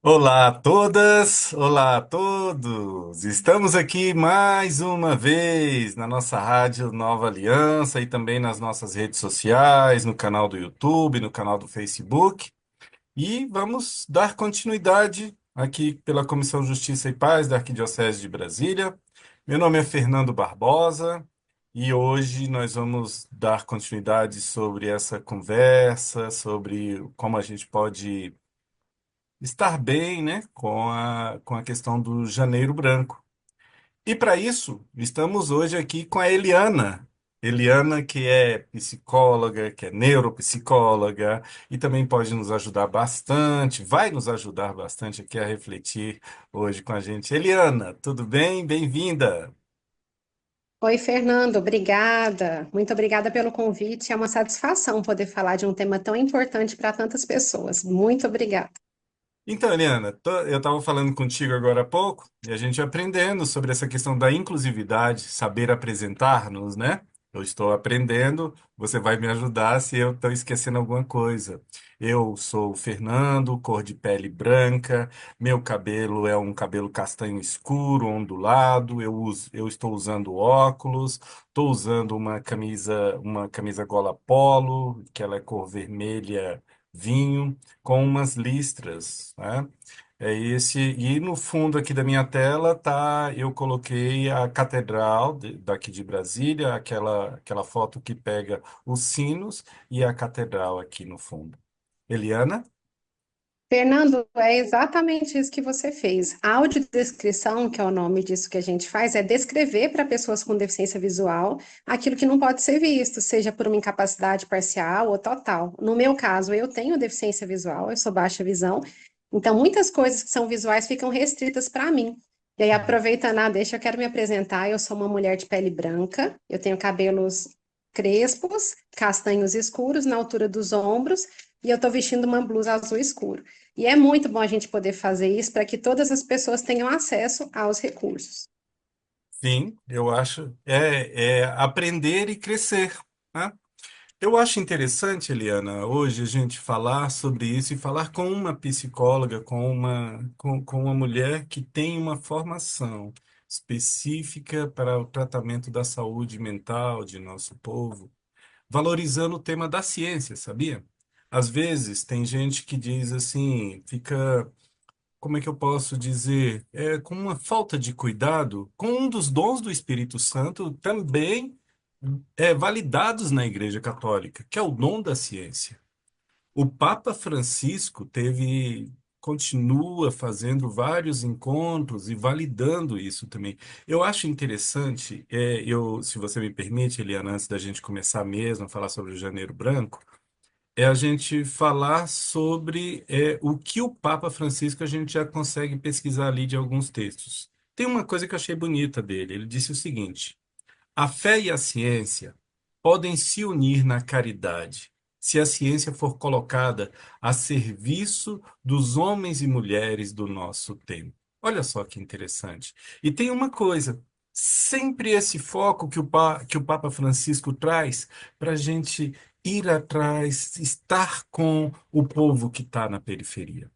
Olá a todas, olá a todos. Estamos aqui mais uma vez na nossa rádio Nova Aliança e também nas nossas redes sociais, no canal do YouTube, no canal do Facebook. E vamos dar continuidade aqui pela Comissão Justiça e Paz da Arquidiocese de Brasília. Meu nome é Fernando Barbosa e hoje nós vamos dar continuidade sobre essa conversa, sobre como a gente pode estar bem, né, com a questão do Janeiro Branco. E para isso, estamos hoje aqui com a Eliana. Eliana, que é psicóloga, que é neuropsicóloga e também pode nos ajudar bastante, vai nos ajudar bastante aqui a refletir hoje com a gente. Eliana, tudo bem? Bem-vinda. Oi, Fernando, obrigada. Muito obrigada pelo convite. É uma satisfação poder falar de um tema tão importante para tantas pessoas. Muito obrigada. Então, Eliana, eu estava falando contigo agora há pouco e a gente aprendendo sobre essa questão da inclusividade, saber apresentar-nos, né? Eu estou aprendendo, você vai me ajudar se eu estou esquecendo alguma coisa. Eu sou o Fernando, cor de pele branca, meu cabelo é um cabelo castanho escuro, ondulado, eu estou usando óculos, estou usando uma camisa gola polo, que ela é cor vermelha vinho com umas listras, né? É esse, e no fundo aqui da minha tela tá, eu coloquei a catedral daqui de Brasília, aquela foto que pega os sinos e a catedral aqui no fundo. Eliana? Fernando, é exatamente isso que você fez. A audiodescrição, que é o nome disso que a gente faz, é descrever para pessoas com deficiência visual aquilo que não pode ser visto, seja por uma incapacidade parcial ou total. No meu caso, eu tenho deficiência visual, eu sou baixa visão, então muitas coisas que são visuais ficam restritas para mim. E aí, aproveitando a deixa, eu quero me apresentar. Eu sou uma mulher de pele branca, eu tenho cabelos crespos, castanhos escuros na altura dos ombros, e eu estou vestindo uma blusa azul escuro. E é muito bom a gente poder fazer isso para que todas as pessoas tenham acesso aos recursos. Sim, eu acho. É aprender e crescer, né? Eu acho interessante, Eliana, hoje a gente falar sobre isso e falar com uma psicóloga, com uma mulher que tem uma formação específica para o tratamento da saúde mental de nosso povo, valorizando o tema da ciência, sabia? Às vezes tem gente que diz assim, fica, como é que eu posso dizer, com uma falta de cuidado com um dos dons do Espírito Santo também validados na Igreja Católica, que é o dom da ciência. O Papa Francisco continua fazendo vários encontros e validando isso também. Eu acho interessante, se você me permite, Eliana, antes da gente começar mesmo a falar sobre o Janeiro Branco, é a gente falar sobre o que o Papa Francisco a gente já consegue pesquisar ali de alguns textos. Tem uma coisa que eu achei bonita dele. Ele disse o seguinte: a fé e a ciência podem se unir na caridade, se a ciência for colocada a serviço dos homens e mulheres do nosso tempo. Olha só que interessante. E tem uma coisa, sempre esse foco que o Papa Francisco traz para a gente ir atrás, estar com o povo que está na periferia.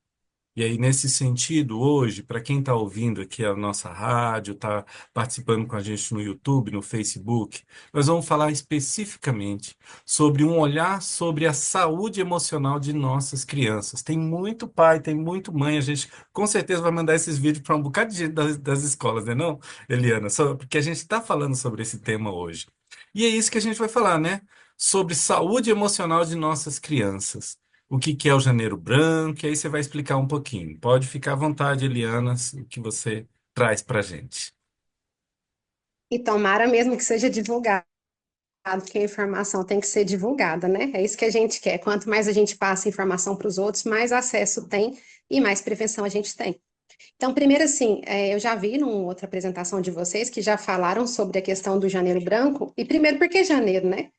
E aí, nesse sentido, hoje, para quem está ouvindo aqui a nossa rádio, está participando com a gente no YouTube, no Facebook, nós vamos falar especificamente sobre um olhar sobre a saúde emocional de nossas crianças. Tem muito pai, tem muito mãe, a gente com certeza vai mandar esses vídeos para um bocado de gente das escolas, né, não, Eliana? Porque a gente está falando sobre esse tema hoje. E é isso que a gente vai falar, né? Sobre saúde emocional de nossas crianças. O que que é o Janeiro Branco, e aí você vai explicar um pouquinho. Pode ficar à vontade, Eliana, o que você traz para a gente. E tomara mesmo que seja divulgado, porque a informação tem que ser divulgada, né? É isso que a gente quer. Quanto mais a gente passa informação para os outros, mais acesso tem e mais prevenção a gente tem. Então, primeiro, assim, eu já vi numa outra apresentação de vocês que já falaram sobre a questão do janeiro branco. E primeiro, por que janeiro, né?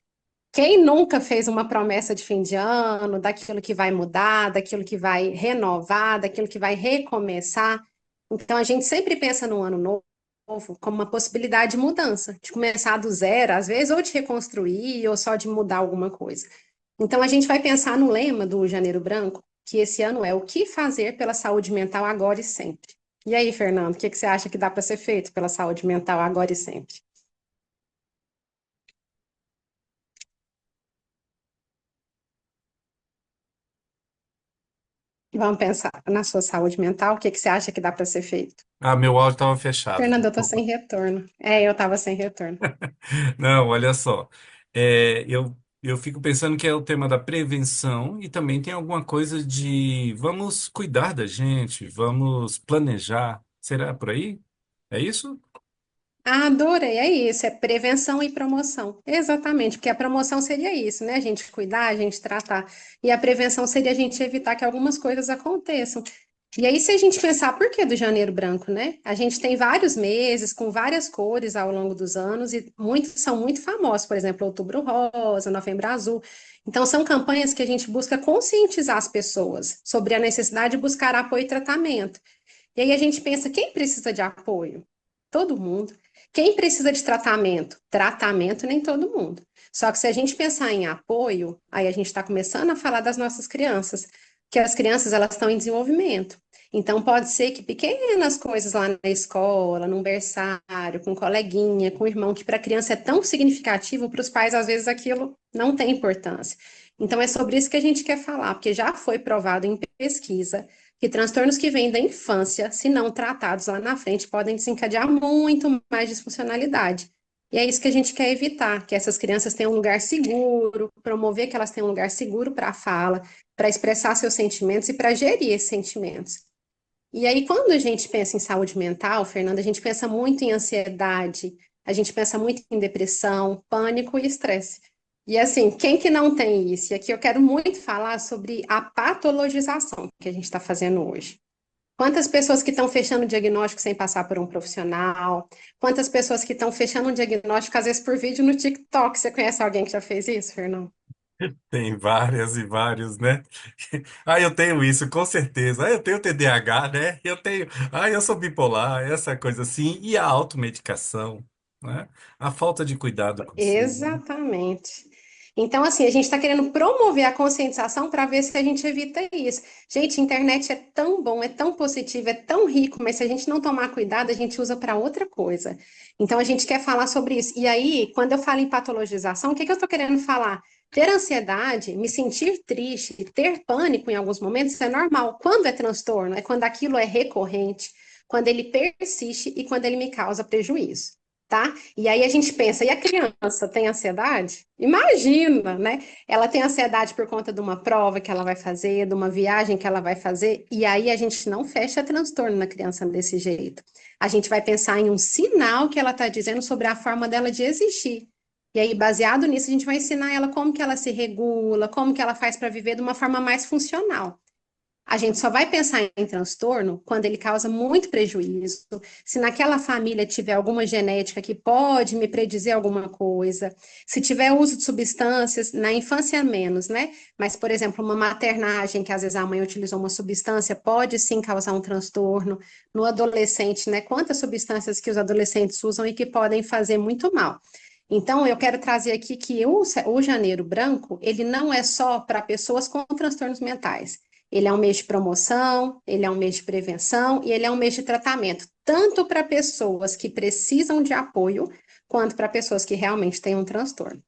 Quem nunca fez uma promessa de fim de ano, daquilo que vai mudar, daquilo que vai renovar, daquilo que vai recomeçar? Então, a gente sempre pensa no ano novo como uma possibilidade de mudança, de começar do zero, às vezes, ou de reconstruir, ou só de mudar alguma coisa. Então, a gente vai pensar no lema do Janeiro Branco, que esse ano é o que fazer pela saúde mental agora e sempre. E aí, Fernando, o que que você acha que dá para ser feito pela saúde mental agora e sempre? Vamos pensar na sua saúde mental, o que que você acha que dá para ser feito? Ah, meu áudio estava fechado, Fernando, eu tô desculpa. sem retorno. É, eu tava sem retorno. Não, olha só. Eu fico pensando que é o tema da prevenção e também tem alguma coisa de vamos cuidar da gente, vamos planejar. Será por aí? É isso? Ah, adorei, é isso, é prevenção e promoção. Exatamente, porque a promoção seria isso, né? A gente cuidar, a gente tratar. E a prevenção seria a gente evitar que algumas coisas aconteçam. E aí, se a gente pensar, por que do Janeiro Branco, né? A gente tem vários meses com várias cores ao longo dos anos e muitos são muito famosos, por exemplo, Outubro Rosa, Novembro Azul. Então, são campanhas que a gente busca conscientizar as pessoas sobre a necessidade de buscar apoio e tratamento. E aí a gente pensa, quem precisa de apoio? Todo mundo. Quem precisa de tratamento? Tratamento, nem todo mundo. Só que se a gente pensar em apoio, aí a gente está começando a falar das nossas crianças, que as crianças elas estão em desenvolvimento. Então pode ser que pequenas coisas lá na escola, num berçário, com um coleguinha, com um irmão, que para a criança é tão significativo, para os pais às vezes aquilo não tem importância. Então é sobre isso que a gente quer falar, porque já foi provado em pesquisa que transtornos que vêm da infância, se não tratados lá na frente, podem desencadear muito mais disfuncionalidade. E é isso que a gente quer evitar, que essas crianças tenham um lugar seguro, promover que elas tenham um lugar seguro para a fala, para expressar seus sentimentos e para gerir esses sentimentos. E aí, quando a gente pensa em saúde mental, Fernanda, a gente pensa muito em ansiedade, a gente pensa muito em depressão, pânico e estresse. E assim, quem que não tem isso? E aqui eu quero muito falar sobre a patologização que a gente está fazendo hoje. Quantas pessoas que estão fechando o diagnóstico sem passar por um profissional? Quantas pessoas que estão fechando um diagnóstico, às vezes, por vídeo no TikTok? Você conhece alguém que já fez isso, Fernando? Tem várias e vários, né? Ah, eu tenho isso, com certeza. Ah, eu tenho TDAH, né? Eu sou bipolar, essa coisa assim. E a automedicação, né? A falta de cuidado consigo. Exatamente. Então, assim, a gente está querendo promover a conscientização para ver se a gente evita isso. Gente, a internet é tão bom, é tão positivo, é tão rico, mas se a gente não tomar cuidado, a gente usa para outra coisa. Então, a gente quer falar sobre isso. E aí, quando eu falo em patologização, o que que eu estou querendo falar? Ter ansiedade, me sentir triste, ter pânico em alguns momentos, isso é normal. Quando é transtorno? É quando aquilo é recorrente, quando ele persiste e quando ele me causa prejuízo. Tá? E aí a gente pensa, e a criança tem ansiedade? Imagina, né? Ela tem ansiedade por conta de uma prova que ela vai fazer, de uma viagem que ela vai fazer, e aí a gente não fecha transtorno na criança desse jeito. A gente vai pensar em um sinal que ela está dizendo sobre a forma dela de existir. E aí, baseado nisso, a gente vai ensinar ela como que ela se regula, como que ela faz para viver de uma forma mais funcional. A gente só vai pensar em transtorno quando ele causa muito prejuízo, se naquela família tiver alguma genética que pode me predizer alguma coisa, se tiver uso de substâncias, na infância menos, né? Mas, por exemplo, uma maternagem que às vezes a mãe utilizou uma substância pode sim causar um transtorno. No adolescente, né? Quantas substâncias que os adolescentes usam e que podem fazer muito mal. Então, eu quero trazer aqui que o Janeiro Branco, ele não é só para pessoas com transtornos mentais. Ele é um mês de promoção, ele é um mês de prevenção e ele é um mês de tratamento, tanto para pessoas que precisam de apoio, quanto para pessoas que realmente têm um transtorno.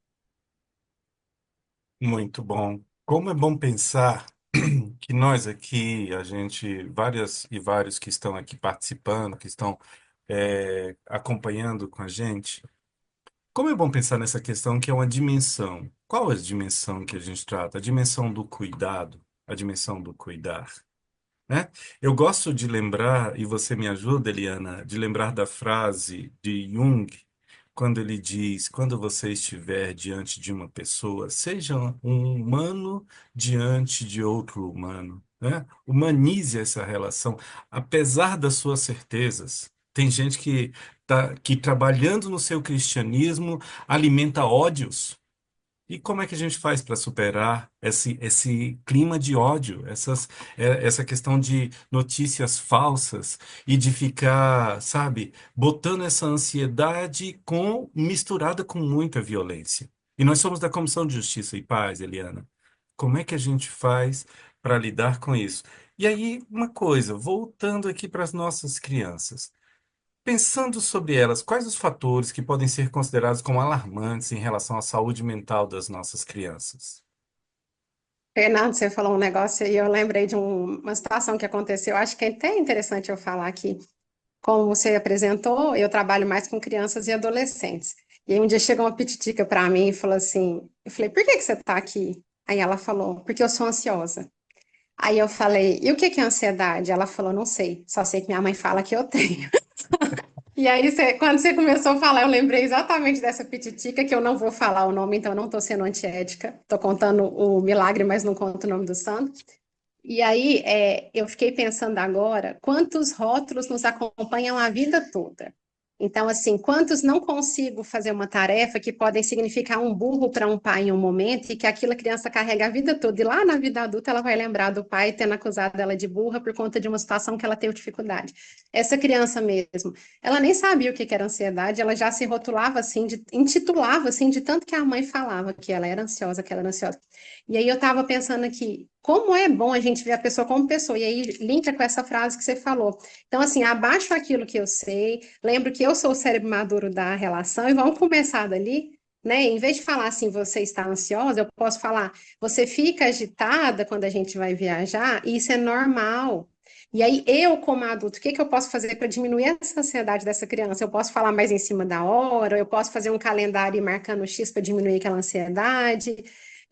Muito bom. Como é bom pensar que nós aqui, a gente, várias e vários que estão aqui participando, que estão acompanhando com a gente, como é bom pensar nessa questão que é uma dimensão. Qual é a dimensão que a gente trata? A dimensão do cuidado, a dimensão do cuidar, né? Eu gosto de lembrar, e você me ajuda, Eliana, de lembrar da frase de Jung, quando ele diz: quando você estiver diante de uma pessoa, seja um humano diante de outro humano, né? Humanize essa relação, apesar das suas certezas. Tem gente que trabalhando no seu cristianismo alimenta ódios. E como é que a gente faz para superar esse clima de ódio, essa questão de notícias falsas e de ficar, sabe, botando essa ansiedade misturada com muita violência? E nós somos da Comissão de Justiça e Paz, Eliana. Como é que a gente faz para lidar com isso. E aí, uma coisa, voltando aqui para as nossas crianças. Pensando sobre elas, quais os fatores que podem ser considerados como alarmantes em relação à saúde mental das nossas crianças? Fernando, você falou um negócio e eu lembrei de uma situação que aconteceu. Acho que é até interessante eu falar aqui. Como você apresentou, eu trabalho mais com crianças e adolescentes. E aí um dia chegou uma pititica para mim e falou assim, eu falei, por que que você está aqui? Aí ela falou, porque eu sou ansiosa. Aí eu falei, e o que que é ansiedade? Ela falou, não sei, só sei que minha mãe fala que eu tenho. E aí, quando você começou a falar, eu lembrei exatamente dessa pititica, que eu não vou falar o nome, então eu não estou sendo antiética. Estou contando o milagre, mas não conto o nome do santo. E aí, eu fiquei pensando agora, quantos rótulos nos acompanham a vida toda? Então, assim, quantos não consigo fazer uma tarefa que podem significar um burro para um pai em um momento e que aquilo a criança carrega a vida toda. E lá na vida adulta ela vai lembrar do pai tendo acusado ela de burra por conta de uma situação que ela teve dificuldade. Essa criança mesmo, ela nem sabia o que que era ansiedade, ela já se rotulava assim, intitulava assim, de tanto que a mãe falava que ela era ansiosa, que ela era ansiosa. E aí eu estava pensando aqui, como é bom a gente ver a pessoa como pessoa, e aí linka com essa frase que você falou. Então, assim, abaixo aquilo que eu sei, lembro que eu sou o cérebro maduro da relação, e vamos começar dali, né? Em vez de falar assim, você está ansiosa, eu posso falar, você fica agitada quando a gente vai viajar, e isso é normal. E aí, eu, como adulto, o que que eu posso fazer para diminuir essa ansiedade dessa criança? Eu posso falar mais em cima da hora, eu posso fazer um calendário e ir marcando X para diminuir aquela ansiedade.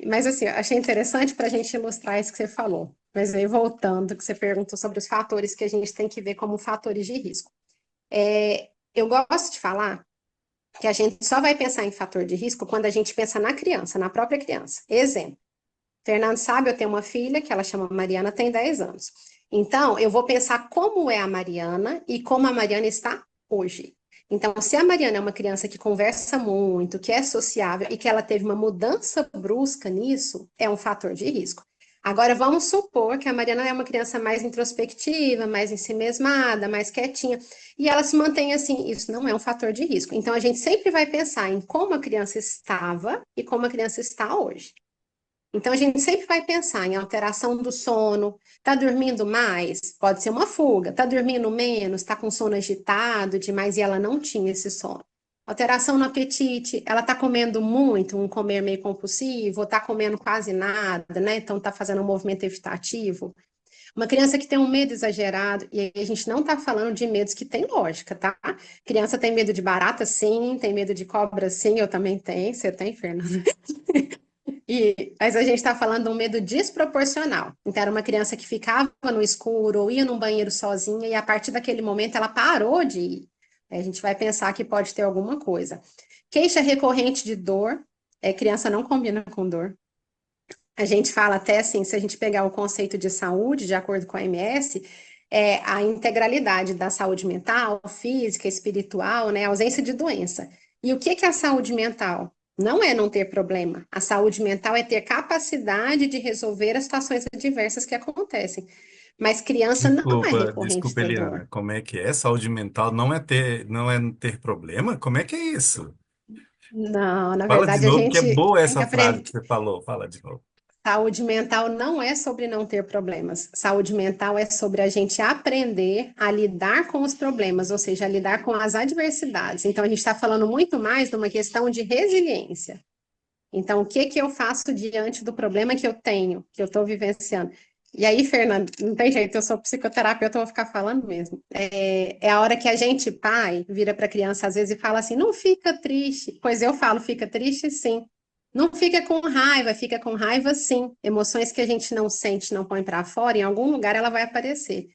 Mas assim, eu achei interessante para a gente ilustrar isso que você falou. Mas aí, voltando, que você perguntou sobre os fatores que a gente tem que ver como fatores de risco. Eu gosto de falar que a gente só vai pensar em fator de risco quando a gente pensa na criança, na própria criança. Exemplo, Fernando sabe, eu tenho uma filha que ela chama Mariana, tem 10 anos. Então, eu vou pensar como é a Mariana e como a Mariana está hoje. Então, se a Mariana é uma criança que conversa muito, que é sociável e que ela teve uma mudança brusca nisso, é um fator de risco. Agora, vamos supor que a Mariana é uma criança mais introspectiva, mais ensimesmada, mais quietinha, e ela se mantém assim. Isso não é um fator de risco. Então, a gente sempre vai pensar em como a criança estava e como a criança está hoje. Então, a gente sempre vai pensar em alteração do sono. Está dormindo mais? Pode ser uma fuga. Está dormindo menos? Está com sono agitado demais e ela não tinha esse sono. Alteração no apetite. Ela está comendo muito, um comer meio compulsivo, ou está comendo quase nada, né? Então, está fazendo um movimento evitativo. Uma criança que tem um medo exagerado, e aí a gente não está falando de medos que tem lógica, tá? Criança tem medo de barata, sim, tem medo de cobra, sim, eu também tenho. Você tem, Fernanda? Mas a gente está falando de um medo desproporcional. Então, era uma criança que ficava no escuro ou ia num banheiro sozinha e a partir daquele momento ela parou de ir. A gente vai pensar que pode ter alguma coisa. Queixa recorrente de dor. Criança não combina com dor. A gente fala até assim, se a gente pegar o conceito de saúde, de acordo com a OMS, é a integralidade da saúde mental, física, espiritual, né? A ausência de doença. E o que que é a saúde mental? Não é não ter problema. A saúde mental é ter capacidade de resolver as situações adversas que acontecem. Mas criança não é Desculpa, recorrente desculpa, ter dor. Eliana. Como é que é? Saúde mental não é ter problema? Como é que é isso? Não, na Fala de verdade a novo, que é gente boa tem que essa frase aprender. que você falou. Fala de novo. Saúde mental não é sobre não ter problemas. Saúde mental é sobre a gente aprender a lidar com os problemas, ou seja, a lidar com as adversidades. Então, a gente está falando muito mais de uma questão de resiliência. Então, o que que eu faço diante do problema que eu tenho, que eu estou vivenciando? E aí, Fernando, não tem jeito, eu sou psicoterapeuta, eu vou ficar falando mesmo. É a hora que a gente, pai, vira para a criança às vezes e fala assim: não fica triste. Pois eu falo, fica triste sim. Não fica com raiva sim. Emoções que a gente não sente, não põe para fora, em algum lugar ela vai aparecer.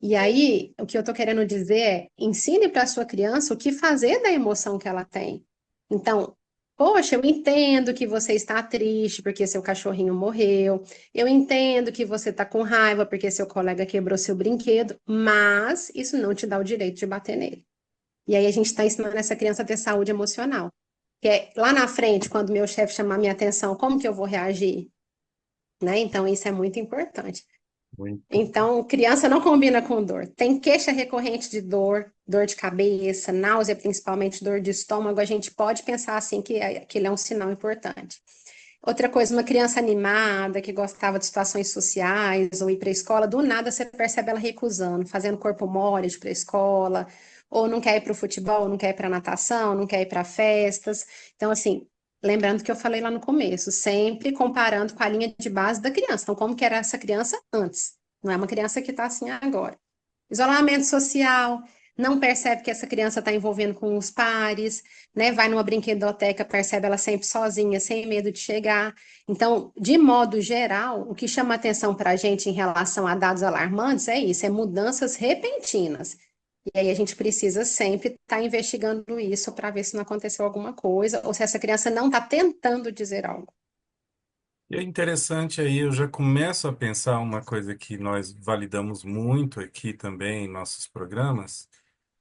E aí, o que eu estou querendo dizer é: ensine para a sua criança o que fazer da emoção que ela tem. Então, poxa, eu entendo que você está triste porque seu cachorrinho morreu, eu entendo que você está com raiva porque seu colega quebrou seu brinquedo, mas isso não te dá o direito de bater nele. E aí a gente está ensinando essa criança a ter saúde emocional. Que é lá na frente, quando meu chefe chamar minha atenção, como que eu vou reagir? Né? Então, isso é muito importante. Muito. Então, criança não combina com dor. Tem queixa recorrente de dor, dor de cabeça, náusea, principalmente dor de estômago. A gente pode pensar assim que aquele é um sinal importante. Outra coisa, uma criança animada, que gostava de situações sociais ou ir para a escola, do nada você percebe ela recusando, fazendo corpo mole de ir para a escola, ou não quer ir para o futebol, não quer ir para natação, não quer ir para festas. Então, assim, lembrando que eu falei lá no começo, sempre comparando com a linha de base da criança. Então, como que era essa criança antes? Não é uma criança que está assim agora. Isolamento social, não percebe que essa criança está envolvendo com os pares, né? Vai numa brinquedoteca, percebe ela sempre sozinha, sem medo de chegar. Então, de modo geral, o que chama atenção para a gente em relação a dados alarmantes é isso, é mudanças repentinas. E aí a gente precisa sempre estar investigando isso para ver se não aconteceu alguma coisa ou se essa criança não está tentando dizer algo. E é interessante aí, eu já começo a pensar uma coisa que nós validamos muito aqui também em nossos programas,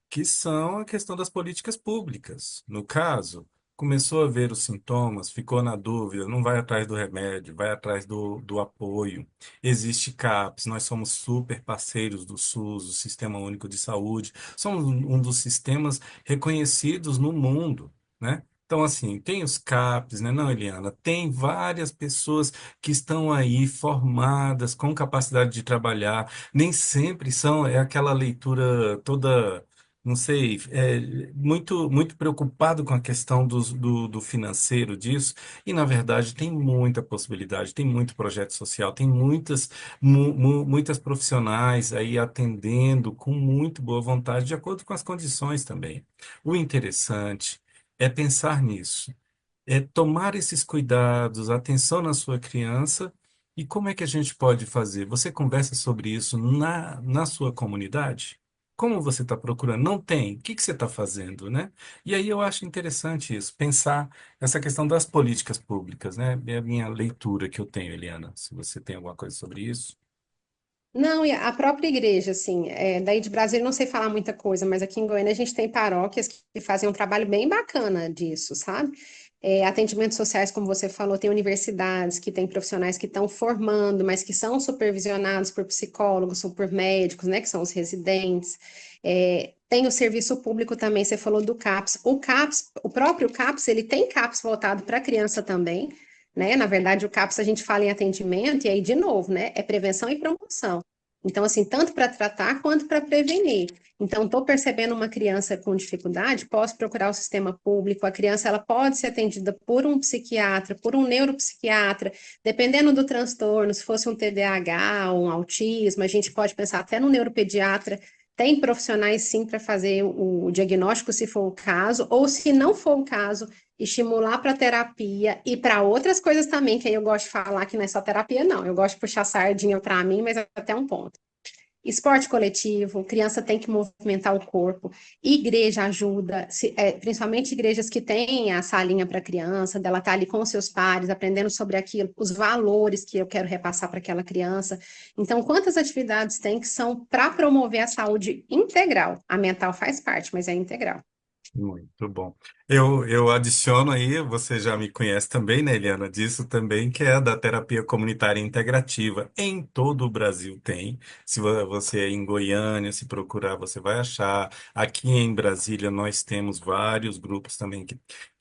que são a questão das políticas públicas. No caso, começou a ver os sintomas, ficou na dúvida, não vai atrás do remédio, vai atrás do apoio. Existe CAPS, nós somos super parceiros do SUS, o Sistema Único de Saúde, somos um dos sistemas reconhecidos no mundo, né? Então, assim, tem os CAPs, né? Não, Eliana, tem várias pessoas que estão aí formadas, com capacidade de trabalhar, nem sempre é aquela leitura toda, não sei, muito preocupado com a questão do financeiro disso, e na verdade tem muita possibilidade, tem muito projeto social, tem muitas profissionais aí atendendo com muito boa vontade, de acordo com as condições também. O interessante é pensar nisso, é tomar esses cuidados, atenção na sua criança. E como é que a gente pode fazer? Você conversa sobre isso na sua comunidade? Como você está procurando? Não tem. O que que você está fazendo, né? E aí eu acho interessante isso, pensar essa questão das políticas públicas, né? É a minha leitura que eu tenho, Eliana. Se você tem alguma coisa sobre isso. Não, e a própria igreja, assim, daí de Brasília eu não sei falar muita coisa, mas aqui em Goiânia a gente tem paróquias que fazem um trabalho bem bacana disso, sabe? Atendimentos sociais, como você falou, tem universidades que têm profissionais que estão formando, mas que são supervisionados por psicólogos ou por médicos, né, que são os residentes. Tem o serviço público também, você falou do CAPS. O CAPS, o próprio CAPS, ele tem CAPS voltado para criança também, né? Na verdade, o CAPS a gente fala em atendimento, e aí, de novo, né? É prevenção e promoção. Então, assim, tanto para tratar quanto para prevenir. Então, estou percebendo uma criança com dificuldade, posso procurar o sistema público. A criança ela pode ser atendida por um psiquiatra, por um neuropsiquiatra, dependendo do transtorno, se fosse um TDAH ou um autismo, a gente pode pensar até no neuropediatra. Tem profissionais sim para fazer o diagnóstico, se for o caso, ou se não for o caso, estimular para terapia e para outras coisas também, que aí eu gosto de falar que não é só terapia, não. Eu gosto de puxar sardinha para mim, mas até um ponto. Esporte coletivo, criança tem que movimentar o corpo, igreja ajuda, principalmente igrejas que têm a salinha para criança, dela estar ali com os seus pares, aprendendo sobre aquilo, os valores que eu quero repassar para aquela criança. Então, quantas atividades tem que são para promover a saúde integral? A mental faz parte, mas é integral. Muito bom. Eu adiciono aí, você já me conhece também, né, Eliana, disso também, que é a da terapia comunitária integrativa. Em todo o Brasil tem. Se você é em Goiânia, se procurar, você vai achar. Aqui em Brasília, nós temos vários grupos também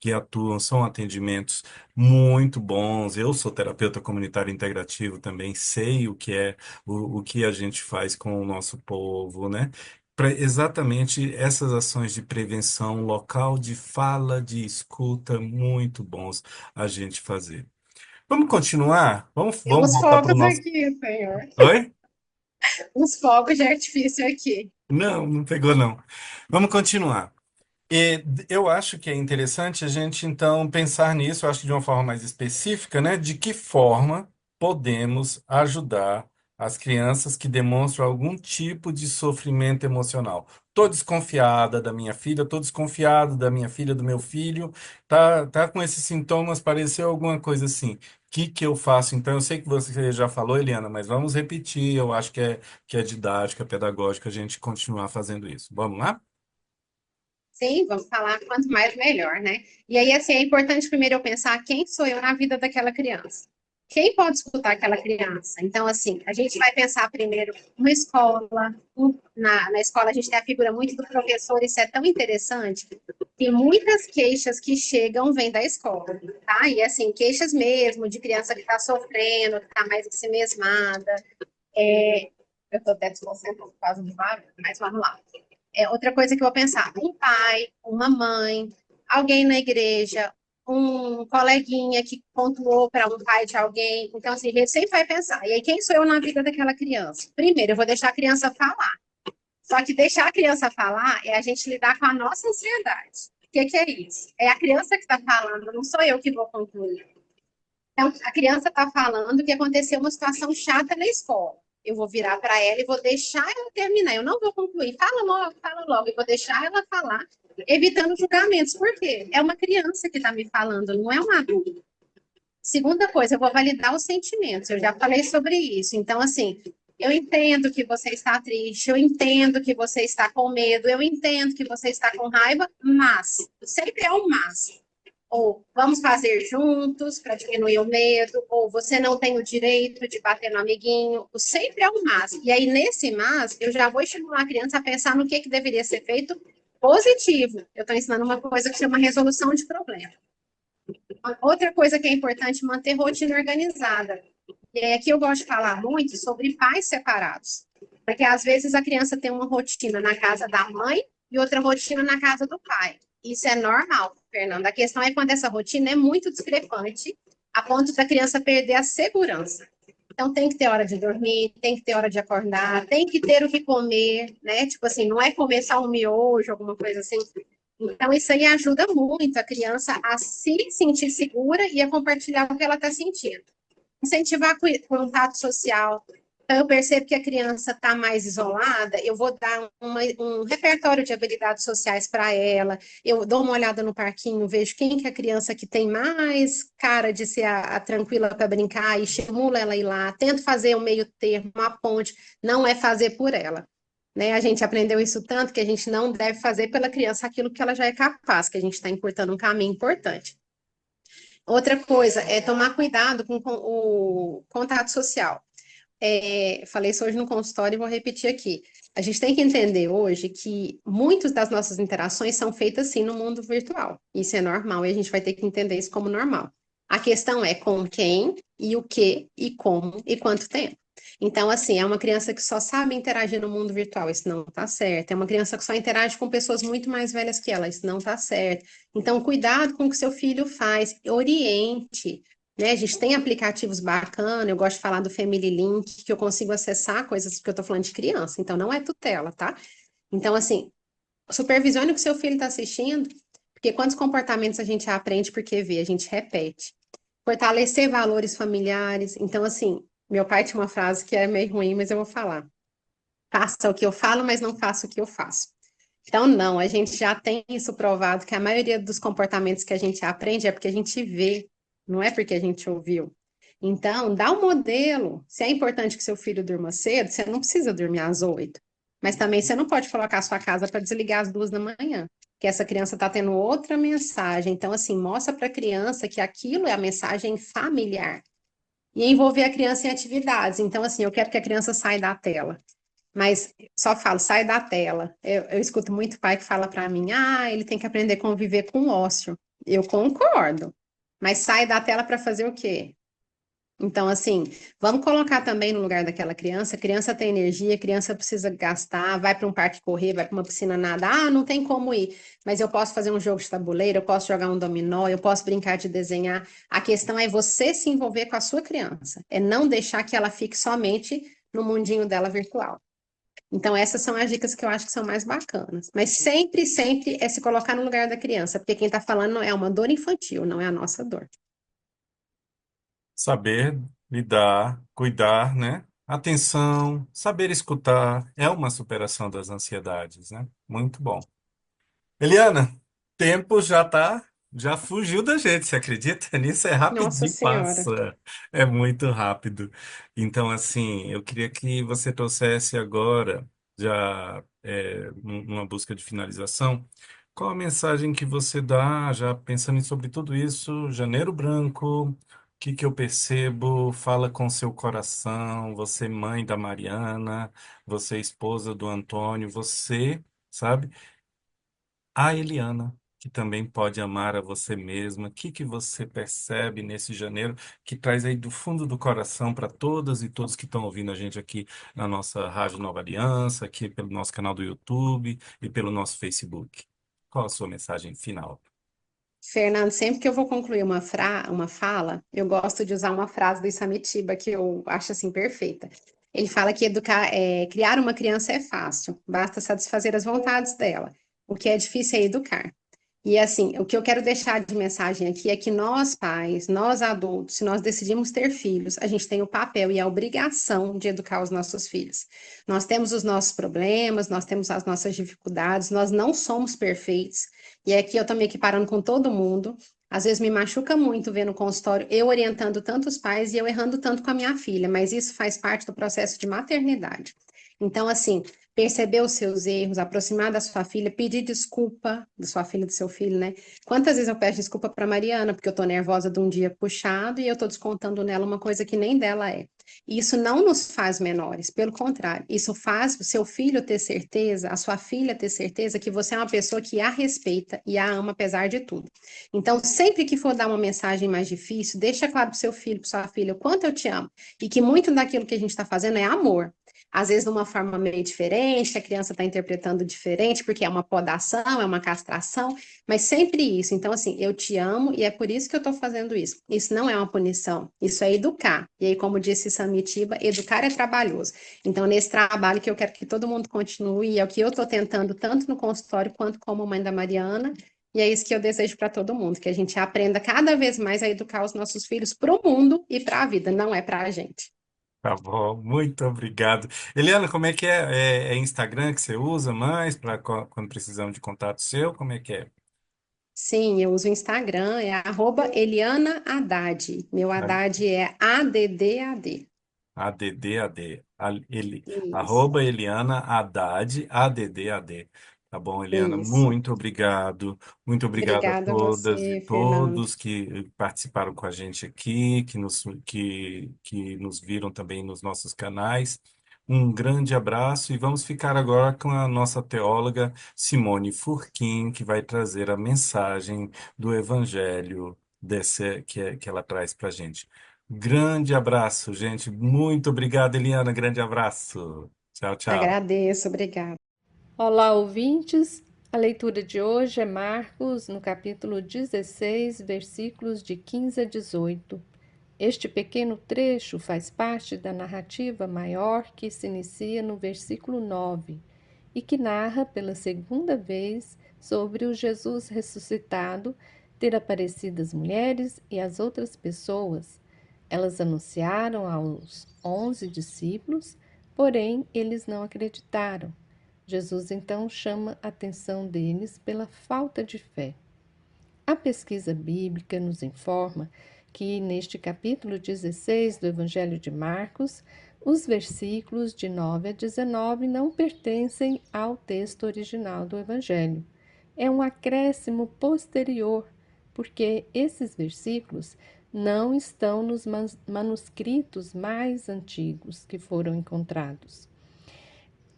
que atuam, são atendimentos muito bons. Eu sou terapeuta comunitário integrativo também, sei o que é, o que a gente faz com o nosso povo, né? Para exatamente essas ações de prevenção local, de fala, de escuta, muito bons a gente fazer. Vamos continuar? Vamos Temos voltar para o fogos nosso. aqui, senhor. Oi? Os fogos de artifício aqui. Não, não pegou, não. Vamos continuar. E eu acho que é interessante a gente, então, pensar nisso, eu acho que de uma forma mais específica, né? De que forma podemos ajudar as crianças que demonstram algum tipo de sofrimento emocional. Estou desconfiada da minha filha, estou desconfiado da minha filha, do meu filho, tá com esses sintomas, pareceu alguma coisa assim. O que eu faço? Então, eu sei que você já falou, Eliana, mas vamos repetir, eu acho que é didática, pedagógica, a gente continuar fazendo isso. Vamos lá? Sim, vamos falar quanto mais melhor, né? E aí, assim, é importante primeiro eu pensar quem sou eu na vida daquela criança. Quem pode escutar aquela criança? Então, assim, a gente vai pensar primeiro uma escola. Na escola, a gente tem a figura muito do professor, isso é tão interessante. Tem muitas queixas que chegam, vêm da escola, tá? E, assim, queixas mesmo, de criança que está sofrendo, que está mais ensimesmada. Eu estou até desconcentrada por causa do barulho, mas vamos lá. Outra coisa que eu vou pensar: um pai, uma mãe, alguém na igreja, um coleguinha que pontuou para um pai de alguém. Então, assim, a gente sempre vai pensar. E aí, quem sou eu na vida daquela criança? Primeiro, eu vou deixar a criança falar. Só que deixar a criança falar é a gente lidar com a nossa ansiedade. O que é isso? É a criança que está falando, não sou eu que vou concluir. Então, a criança está falando que aconteceu uma situação chata na escola. Eu vou virar para ela e vou deixar ela terminar. Eu não vou concluir. Fala logo. Eu vou deixar ela falar, evitando julgamentos. Por quê? É uma criança que está me falando, não é um adulto. Segunda coisa, eu vou validar os sentimentos. Eu já falei sobre isso. Então, assim, eu entendo que você está triste, eu entendo que você está com medo, eu entendo que você está com raiva, mas, sempre é um mas. Ou vamos fazer juntos para diminuir o medo, ou você não tem o direito de bater no amiguinho. Sempre é um mas. E aí, nesse mas, eu já vou estimular a criança a pensar no que deveria ser feito positivo. Eu estou ensinando uma coisa que chama resolução de problema. Outra coisa que é importante, manter rotina organizada. E é aqui eu gosto de falar muito sobre pais separados. Porque às vezes a criança tem uma rotina na casa da mãe e outra rotina na casa do pai. Isso é normal, Fernanda. A questão é quando essa rotina é muito discrepante, a ponto da criança perder a segurança. Então tem que ter hora de dormir, tem que ter hora de acordar, tem que ter o que comer, né? Tipo assim, não é comer só um miojo, alguma coisa assim. Então, isso aí ajuda muito a criança a se sentir segura e a compartilhar o que ela está sentindo. Incentivar contato social. Então, eu percebo que a criança está mais isolada, eu vou dar um repertório de habilidades sociais para ela, eu dou uma olhada no parquinho, vejo quem que é a criança que tem mais cara de ser a tranquila para brincar e estimulo ela a ir lá, tento fazer o meio termo, uma ponte, não é fazer por ela. Né? A gente aprendeu isso tanto que a gente não deve fazer pela criança aquilo que ela já é capaz, que a gente está encurtando um caminho importante. Outra coisa é tomar cuidado com o contato social. Falei isso hoje no consultório e vou repetir aqui. A gente tem que entender hoje que muitas das nossas interações são feitas assim no mundo virtual. Isso é normal e a gente vai ter que entender isso como normal. A questão é com quem e o que e como e quanto tempo. Então, assim, é uma criança que só sabe interagir no mundo virtual, isso não está certo. É uma criança que só interage com pessoas muito mais velhas que ela, isso não está certo. Então, cuidado com o que seu filho faz, oriente, né? A gente tem aplicativos bacanas, eu gosto de falar do Family Link, que eu consigo acessar coisas, porque eu estou falando de criança, então não é tutela, tá? Então, assim, supervisione o que seu filho está assistindo, porque quantos comportamentos a gente aprende porque vê, a gente repete. Fortalecer valores familiares. Então, assim, meu pai tinha uma frase que é meio ruim, mas eu vou falar. Faça o que eu falo, mas não faça o que eu faço. Então, não, a gente já tem isso provado, que a maioria dos comportamentos que a gente aprende é porque a gente vê, não é porque a gente ouviu. Então, dá um modelo. Se é importante que seu filho durma cedo, você não precisa dormir às 8. Mas também você não pode colocar a sua casa para desligar às 2 da manhã, que essa criança está tendo outra mensagem. Então, assim, mostra para a criança que aquilo é a mensagem familiar. E envolver a criança em atividades. Então, assim, eu quero que a criança saia da tela. Mas só falo, sai da tela. Eu escuto muito pai que fala para mim, ele tem que aprender a conviver com o ócio. Eu concordo. Mas sai da tela para fazer o quê? Então, assim, vamos colocar também no lugar daquela criança. A criança tem energia, a criança precisa gastar, vai para um parque correr, vai para uma piscina nadar. Não tem como ir, mas eu posso fazer um jogo de tabuleiro, eu posso jogar um dominó, eu posso brincar de desenhar. A questão é você se envolver com a sua criança, é não deixar que ela fique somente no mundinho dela virtual. Então, essas são as dicas que eu acho que são mais bacanas. Mas sempre, sempre é se colocar no lugar da criança, porque quem está falando é uma dor infantil, não é a nossa dor. Saber lidar, cuidar, né? Atenção, saber escutar é uma superação das ansiedades, né? Muito bom. Eliana, tempo já fugiu da gente, você acredita nisso? É Nossa rapidinho, Senhora. passa. É muito rápido. Então, assim, eu queria que você trouxesse agora, já numa busca de finalização, qual a mensagem que você dá, já pensando sobre tudo isso, Janeiro Branco, que eu percebo? Fala com seu coração, você mãe da Mariana, você esposa do Antônio, você, sabe? A Eliana, que também pode amar a você mesma. O que você percebe nesse janeiro que traz aí do fundo do coração para todas e todos que estão ouvindo a gente aqui na nossa Rádio Nova Aliança, aqui pelo nosso canal do YouTube e pelo nosso Facebook? Qual a sua mensagem final? Fernando, sempre que eu vou concluir uma fala, eu gosto de usar uma frase do Isamitiba que eu acho assim perfeita. Ele fala que criar uma criança é fácil, basta satisfazer as vontades dela. O que é difícil é educar. E assim, o que eu quero deixar de mensagem aqui é que nós, pais, nós adultos, se nós decidimos ter filhos, a gente tem o papel e a obrigação de educar os nossos filhos. Nós temos os nossos problemas, nós temos as nossas dificuldades, nós não somos perfeitos. E aqui eu estou me equiparando com todo mundo. Às vezes me machuca muito ver no consultório eu orientando tantos pais e eu errando tanto com a minha filha, mas isso faz parte do processo de maternidade. Então, assim, perceber os seus erros, aproximar da sua filha, pedir desculpa da sua filha, do seu filho, né? Quantas vezes eu peço desculpa para Mariana, porque eu tô nervosa de um dia puxado e eu tô descontando nela uma coisa que nem dela é. E isso não nos faz menores, pelo contrário, isso faz o seu filho ter certeza, a sua filha ter certeza que você é uma pessoa que a respeita e a ama apesar de tudo. Então, sempre que for dar uma mensagem mais difícil, deixa claro para seu filho, para sua filha, o quanto eu te amo e que muito daquilo que a gente está fazendo é amor. Às vezes, de uma forma meio diferente, a criança está interpretando diferente, porque é uma podação, é uma castração, mas sempre isso. Então, assim, eu te amo e é por isso que eu estou fazendo isso. Isso não é uma punição, isso é educar. E aí, como disse Samitiba, educar é trabalhoso. Então, nesse trabalho que eu quero que todo mundo continue, e é o que eu estou tentando, tanto no consultório quanto como mãe da Mariana, e é isso que eu desejo para todo mundo, que a gente aprenda cada vez mais a educar os nossos filhos para o mundo e para a vida, não é para a gente. Tá bom, muito obrigado. Eliana, como é que é? É Instagram que você usa mais para quando precisamos de contato seu? Como é que é? Sim, eu uso o Instagram, é @Eliana Haddad. Meu Haddad é ADDAD. ADDAD. Isso, Arroba Eliana Haddad, ADDAD. Tá bom, Eliana, isso. muito obrigado. Muito obrigado a Obrigada a todas e você, Fernando. todos que participaram com a gente aqui, que nos viram também nos nossos canais. Um grande abraço e vamos ficar agora com a nossa teóloga Simone Furquim, que vai trazer a mensagem do Evangelho que ela traz para a gente. Grande abraço, gente. Muito obrigado, Eliana. Grande abraço. Tchau, tchau. Agradeço, obrigada. Olá, ouvintes! A leitura de hoje é Marcos, no capítulo 16, versículos de 15 a 18. Este pequeno trecho faz parte da narrativa maior que se inicia no versículo 9 e que narra pela segunda vez sobre o Jesus ressuscitado ter aparecido às mulheres e às outras pessoas. Elas anunciaram aos 11 discípulos, porém eles não acreditaram. Jesus então chama a atenção deles pela falta de fé. A pesquisa bíblica nos informa que neste capítulo 16 do Evangelho de Marcos, os versículos de 9 a 19 não pertencem ao texto original do Evangelho. É um acréscimo posterior, porque esses versículos não estão nos manuscritos mais antigos que foram encontrados.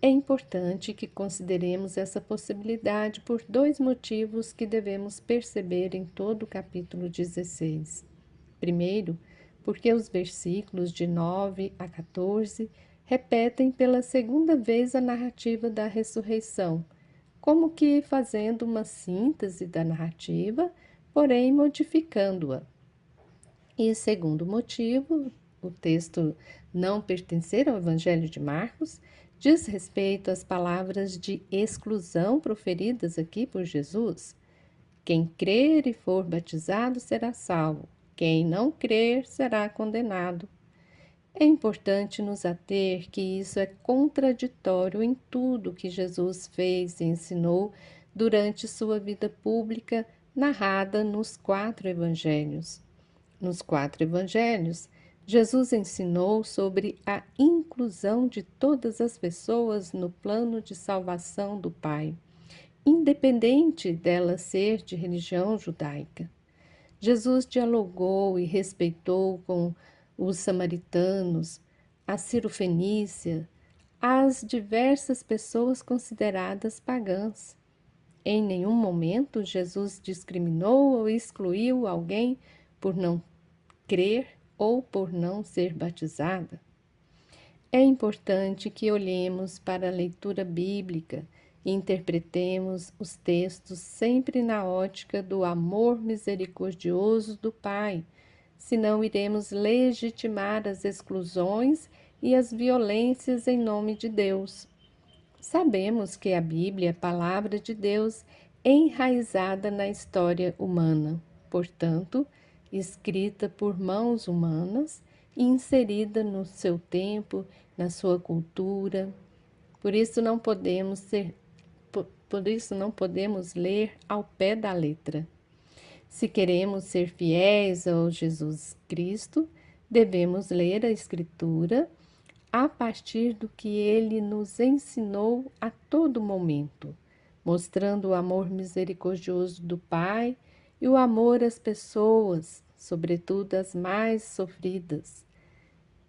É importante que consideremos essa possibilidade por dois motivos que devemos perceber em todo o capítulo 16. Primeiro, porque os versículos de 9 a 14 repetem pela segunda vez a narrativa da ressurreição, como que fazendo uma síntese da narrativa, porém modificando-a. E segundo motivo, o texto não pertencer ao Evangelho de Marcos diz respeito às palavras de exclusão proferidas aqui por Jesus. Quem crer e for batizado será salvo, quem não crer será condenado. É importante nos ater que isso é contraditório em tudo que Jesus fez e ensinou durante sua vida pública, narrada nos 4 evangelhos. Nos 4 evangelhos, Jesus ensinou sobre a inclusão de todas as pessoas no plano de salvação do Pai, independente dela ser de religião judaica. Jesus dialogou e respeitou com os samaritanos, a Cirofenícia, as diversas pessoas consideradas pagãs. Em nenhum momento Jesus discriminou ou excluiu alguém por não crer ou por não ser batizada. É importante que olhemos para a leitura bíblica e interpretemos os textos sempre na ótica do amor misericordioso do Pai, senão iremos legitimar as exclusões e as violências em nome de Deus. Sabemos que a Bíblia é a palavra de Deus enraizada na história humana, portanto, escrita por mãos humanas e inserida no seu tempo, na sua cultura. Por isso não podemos ler ao pé da letra. Se queremos ser fiéis ao Jesus Cristo, devemos ler a Escritura a partir do que ele nos ensinou a todo momento, mostrando o amor misericordioso do Pai e o amor às pessoas, sobretudo as mais sofridas.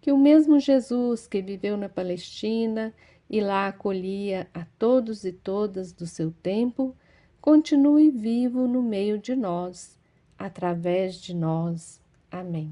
Que o mesmo Jesus que viveu na Palestina e lá acolhia a todos e todas do seu tempo, continue vivo no meio de nós, através de nós. Amém.